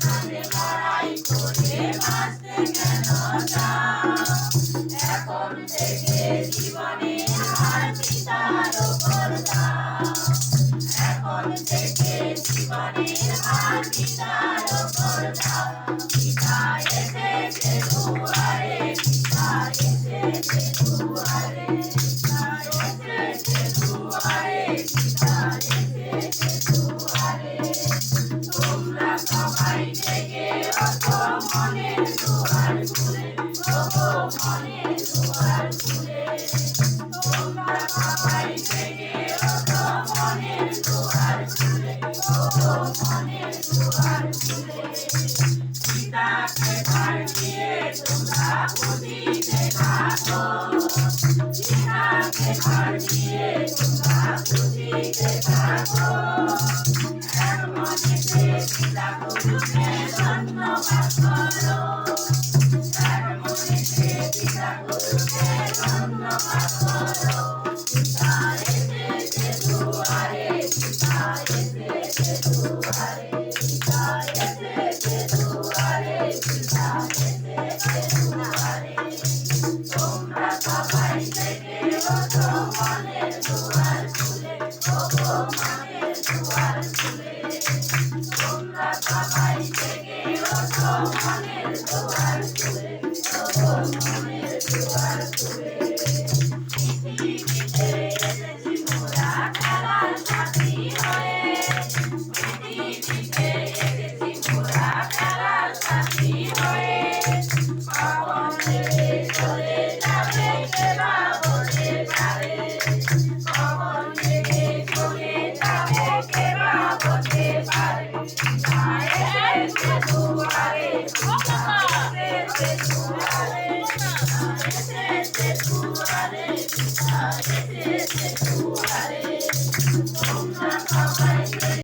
প্রাণে লড়াই করে বাঁচতে কেন চাও? এখন থেকে জীবনে আর পিতার ওপর দাও। এখন থেকে জীবনে আর পিতার ওপর দাও। পিতা এসেছে দুয়ারে, পিতা এসেছে দুয়ারে, পিতা এসেছে দুয়ারে, পিতা এসেছে দুয়ারে। তোমরা সবাই জেগে ওঠো, মনের দুয়ার খুলে, ওঠো মনের দুয়ার খুলে। তোমরা সবাই জেগে ওঠো, মনের দুয়ার খুলে, ওঠো মনের দুয়ার খুলে। পিতাকে ভার দিয়ে তোমরা বুঝিতে থাকো, পিতাকে ভার দিয়ে তোমরা বুঝিতে থাকো। এক মনেতে পিতা গুরুকে ধন্যবাদ করো, এক মনেতে পিতা গুরুকে ধন্যবাদ করো। পিতা এসেছে দুয়ারে, পিতা এসেছে দুয়ারে, পিতা এসেছে দুয়ারে, পিতা এসেছে দুয়ারে। তোমরা সবাই জেগে ওঠো, মনের দুয়ার খুলে, ওঠো মনের দুয়ার খুলে। তোমরা সবাই জেগে ওঠো, মনের দুয়ার খুলে, ওঠো মনের দুয়ার খুলে। পৃথিবীতে এসেছি মোরা খেলার সাথী হয়ে, পৃথিবীতে এসেছি মোরা খেলার সাথী হয়ে। কখন থেকে চলে যাবে কে বা বলতে পারে, কখন থেকে চলে যাবে কে বা বলতে পারে। পিতা এসেছে দুয়ারে, পিতা এসেছে দুয়ারে, পিতা এসেছে দুয়ারে, পিতা এসেছে